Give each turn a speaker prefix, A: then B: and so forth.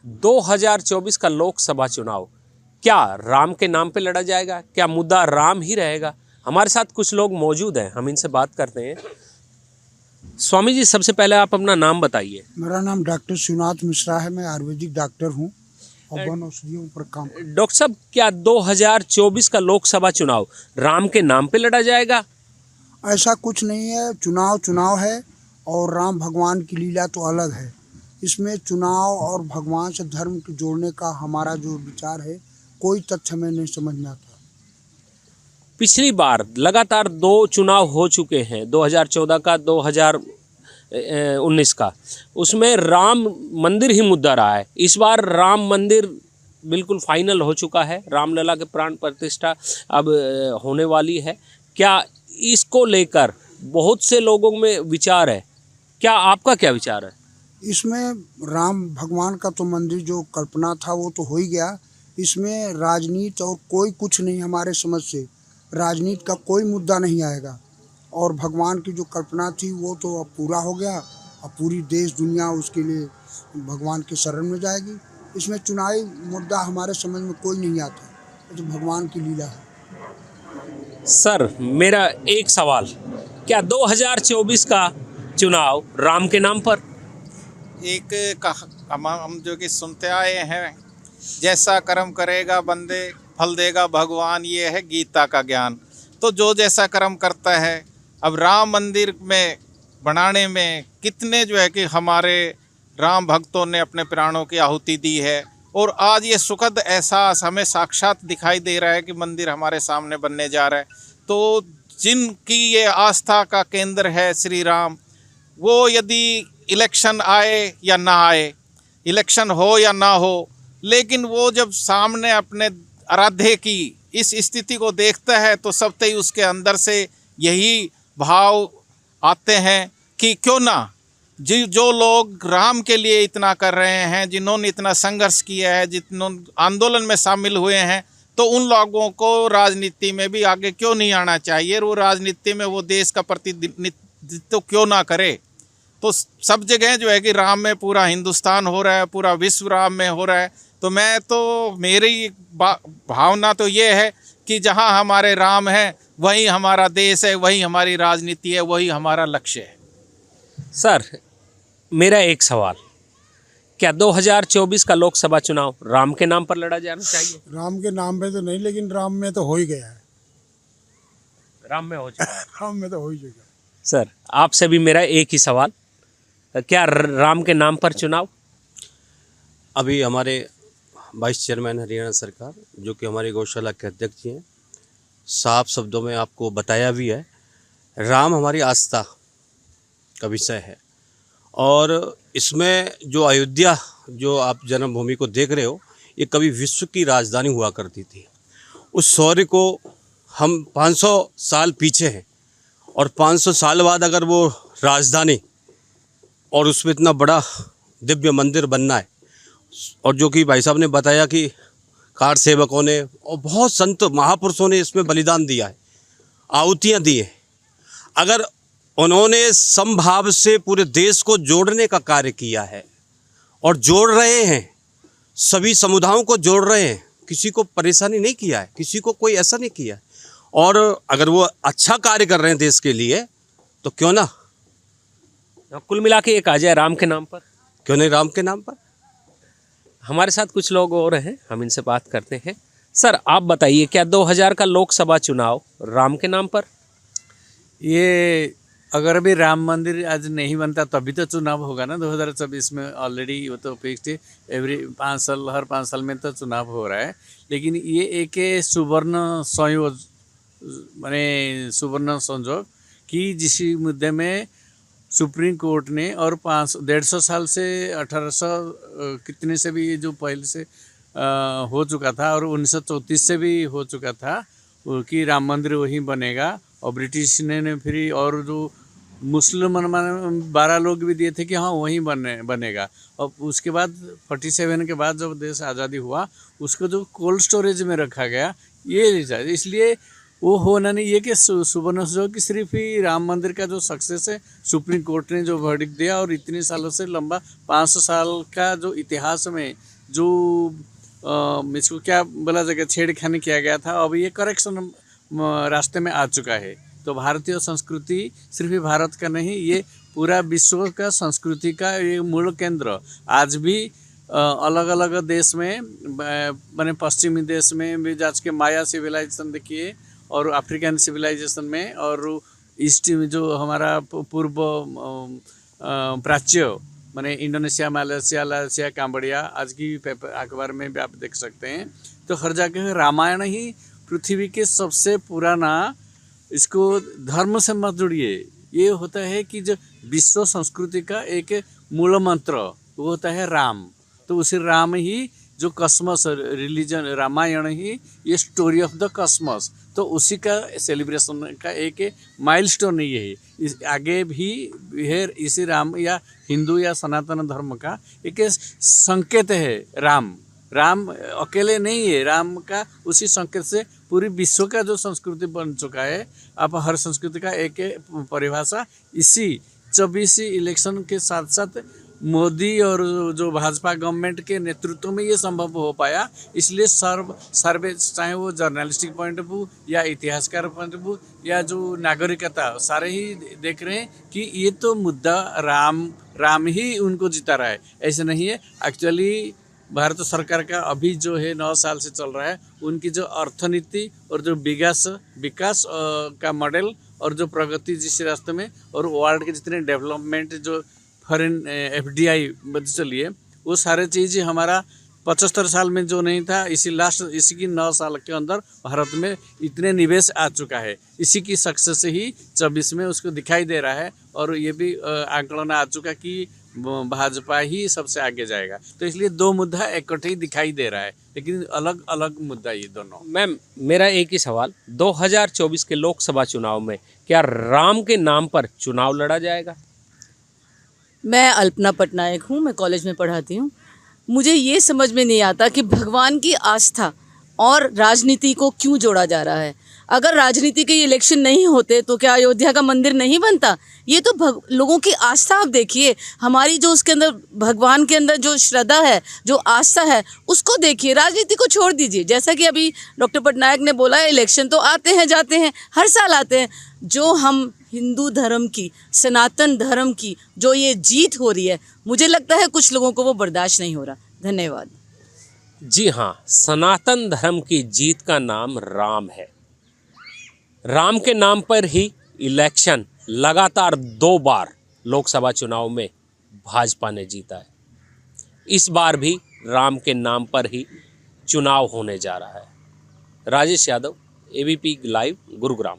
A: 2024 का लोकसभा चुनाव क्या राम के नाम पे लड़ा जाएगा? क्या मुद्दा राम ही रहेगा? हमारे साथ कुछ लोग मौजूद हैं, हम इनसे बात करते हैं। स्वामी जी, सबसे पहले आप अपना नाम बताइए।
B: मेरा नाम डॉक्टर शिवनाथ मिश्रा है। मैं आयुर्वेदिक डॉक्टर हूँ और वन औषधियों पर काम करता हूँ।
A: डॉक्टर साहब, क्या 2024 का लोकसभा चुनाव राम के नाम पे लड़ा जाएगा?
B: ऐसा कुछ नहीं है। चुनाव चुनाव है और राम भगवान की लीला तो अलग है। इसमें चुनाव और भगवान से धर्म को जोड़ने का हमारा जो विचार है, कोई तथ्य हमें नहीं समझ में आता।
A: पिछली बार लगातार 2 चुनाव हो चुके हैं, 2014 का, 2019 का। उसमें राम मंदिर ही मुद्दा रहा है। इस बार राम मंदिर बिल्कुल फाइनल हो चुका है। रामलला के प्राण प्रतिष्ठा अब होने वाली है। क्या इसको लेकर बहुत से लोगों में विचार है? क्या आपका क्या विचार है?
B: इसमें राम भगवान का तो मंदिर जो कल्पना था वो तो हो ही गया। इसमें राजनीति और कोई कुछ नहीं, हमारे समझ से राजनीति का कोई मुद्दा नहीं आएगा। और भगवान की जो कल्पना थी वो तो अब पूरा हो गया। अब पूरी देश दुनिया उसके लिए भगवान के शरण में जाएगी। इसमें चुनावी मुद्दा हमारे समझ में कोई नहीं आता। ये तो भगवान की लीला है।
A: सर, मेरा एक सवाल, क्या 2024 का चुनाव राम के नाम पर?
C: एक हम जो कि सुनते आए हैं, जैसा कर्म करेगा बंदे फल देगा भगवान, ये है गीता का ज्ञान। तो जो जैसा कर्म करता है, अब राम मंदिर में बनाने में कितने जो है कि हमारे राम भक्तों ने अपने प्राणों की आहुति दी है। और आज ये सुखद एहसास हमें साक्षात दिखाई दे रहा है कि मंदिर हमारे सामने बनने जा रहा है। तो जिनकी ये आस्था का केंद्र है श्री राम, वो यदि इलेक्शन आए या ना आए, इलेक्शन हो या ना हो, लेकिन वो जब सामने अपने आराध्य की इस स्थिति को देखता है तो सबते ही उसके अंदर से यही भाव आते हैं कि क्यों ना जो लोग राम के लिए इतना कर रहे हैं, जिन्होंने इतना संघर्ष किया है, जिन्होंने आंदोलन में शामिल हुए हैं, तो उन लोगों को राजनीति में भी आगे क्यों नहीं आना चाहिए? वो राजनीति में वो देश का प्रतिनिधित्व क्यों ना करे? तो सब जगह जो है कि राम में पूरा हिंदुस्तान हो रहा है, पूरा विश्व राम में हो रहा है। तो मेरी भावना तो ये है कि जहाँ हमारे राम है वही हमारा देश है, वही हमारी राजनीति है, वही हमारा लक्ष्य है।
A: सर, मेरा एक सवाल, क्या 2024 का लोकसभा चुनाव राम के नाम पर लड़ा जाना चाहिए?
B: राम के नाम पे तो नहीं, लेकिन राम में तो हो ही गया है।
A: राम में हो चुका है।
B: राम में तो हो ही चुका है।
A: सर, आपसे भी मेरा एक ही सवाल, क्या राम के नाम पर चुनाव?
D: अभी हमारे वाइस चेयरमैन हरियाणा सरकार, जो कि हमारी गौशाला के अध्यक्ष जी हैं, साफ शब्दों में आपको बताया भी है, राम हमारी आस्था का विषय है। और इसमें जो अयोध्या, जो आप जन्मभूमि को देख रहे हो, ये कभी विश्व की राजधानी हुआ करती थी। उस शौर्य को हम 500 साल पीछे हैं, और 500 साल बाद अगर वो राजधानी और उसमें इतना बड़ा दिव्य मंदिर बनना है, और जो कि भाई साहब ने बताया कि कार सेवकों ने और बहुत संत महापुरुषों ने इसमें बलिदान दिया है, आहुतियाँ दी हैं। अगर उन्होंने समभाव से पूरे देश को जोड़ने का कार्य किया है और जोड़ रहे हैं, सभी समुदायों को जोड़ रहे हैं, किसी को परेशानी नहीं किया है, किसी को कोई ऐसा नहीं किया है। और अगर वो अच्छा कार्य कर रहे हैं देश के लिए, तो क्यों ना
A: कुल मिला के एक आ जाए राम के नाम पर,
D: क्यों नहीं राम के नाम पर।
A: हमारे साथ कुछ लोग और हैं, हम इनसे बात करते हैं। सर, आप बताइए, क्या 2000 का लोकसभा चुनाव राम के नाम पर?
E: ये अगर अभी राम मंदिर आज नहीं बनता तभी तो चुनाव होगा ना। 2024 में ऑलरेडी वो तो फिक्स्ड है। हर 5 साल में तो चुनाव हो रहा है। लेकिन ये एक सुवर्ण संयोग कि जिस मुद्दे में सुप्रीम कोर्ट ने और 150 साल से 1800 कितने से भी जो पहले से हो चुका था, और 1934 से भी हो चुका था कि राम मंदिर वहीं बनेगा। और ब्रिटिश ने फिर और जो मुसलमान 12 लोग भी दिए थे कि हाँ वहीं बनेगा। और उसके बाद 47 के बाद जब देश आज़ादी हुआ, उसको जो कोल्ड स्टोरेज में रखा गया, ये इसलिए वो होना नहीं, ये कि सुवर्ण सुजोग की सिर्फ ही राम मंदिर का जो सक्सेस है, सुप्रीम कोर्ट ने जो वर्डिक्ट दिया और इतने सालों से लंबा 500 साल का जो इतिहास में जो इसको क्या बोला जाएगा छेड़खानी किया गया था, अब ये करेक्शन रास्ते में आ चुका है। तो भारतीय संस्कृति सिर्फ भारत का नहीं, ये पूरा विश्व का संस्कृति का ये मूल केंद्र आज भी अलग अलग देश में माने पश्चिमी देश में भी, आज के माया सिविलाइजेशन देखिए और अफ्रीकन सिविलाइजेशन में, और ईस्ट में जो हमारा पूर्व प्राच्य माने इंडोनेशिया, मलेशिया, काम्बोडिया, आज की पेपर अखबार में भी आप देख सकते हैं। तो हर जगह रामायण ही पृथ्वी के सबसे पुराना, इसको धर्म से मत जुड़िए, ये होता है कि जो विश्व संस्कृति का एक मूल मंत्र वो होता है राम। तो उसी राम ही जो कॉस्मस रिलीजन, रामायण ही ये स्टोरी ऑफ द कॉस्मस, तो उसी का सेलिब्रेशन का एक माइलस्टोन ही है। इस आगे भी है इसी राम या हिंदू या सनातन धर्म का एक संकेत है। राम अकेले नहीं है, राम का उसी संकेत से पूरी विश्व का जो संस्कृति बन चुका है। अब हर संस्कृति का एक परिभाषा इसी 24 इलेक्शन के साथ साथ मोदी और जो भाजपा गवर्नमेंट के नेतृत्व में ये संभव हो पाया। इसलिए सर्वे चाहे वो जर्नलिस्टिक पॉइंट ऑफ व्यू या इतिहासकार पॉइंट ऑफ व्यू या जो नागरिकता, सारे ही देख रहे हैं कि ये तो मुद्दा राम ही उनको जिता रहा है। ऐसे नहीं है। एक्चुअली भारत सरकार का अभी जो है 9 साल से चल रहा है, उनकी जो अर्थनीति और जो विकास का मॉडल और जो प्रगति जिस रास्ते में, और वर्ल्ड के जितने डेवलपमेंट जो फॉरेन FDI चलिए, वो सारे चीज़ हमारा 75 साल में जो नहीं था, इसी की 9 साल के अंदर भारत में इतने निवेश आ चुका है। इसी की सक्सेस ही 24 में उसको दिखाई दे रहा है, और ये भी आंकलन आ चुका कि भाजपा ही सबसे आगे जाएगा। तो इसलिए दो मुद्दा इकट्ठे ही दिखाई दे रहा है, लेकिन अलग अलग मुद्दा ये दोनों।
A: मैम, मेरा एक ही सवाल, 2024 के लोकसभा चुनाव में क्या राम के नाम पर चुनाव लड़ा जाएगा?
F: मैं अल्पना पटनायक हूँ, मैं कॉलेज में पढ़ाती हूँ। मुझे ये समझ में नहीं आता कि भगवान की आस्था और राजनीति को क्यों जोड़ा जा रहा है। अगर राजनीति के इलेक्शन नहीं होते तो क्या अयोध्या का मंदिर नहीं बनता? ये तो लोगों की आस्था, आप देखिए हमारी जो उसके अंदर भगवान के अंदर जो श्रद्धा है, जो आस्था है, उसको देखिए। राजनीति को छोड़ दीजिए। जैसा कि अभी डॉक्टर पटनायक ने बोला, इलेक्शन तो आते हैं जाते हैं, हर साल आते हैं। जो हम हिंदू धर्म की, सनातन धर्म की जो ये जीत हो रही है, मुझे लगता है कुछ लोगों को वो बर्दाश्त नहीं हो रहा। धन्यवाद।
A: जी हाँ, सनातन धर्म की जीत का नाम राम है। राम के नाम पर ही इलेक्शन लगातार 2 बार लोकसभा चुनाव में भाजपा ने जीता है। इस बार भी राम के नाम पर ही चुनाव होने जा रहा है। Rajesh Yadav, ABP live, Gurugram.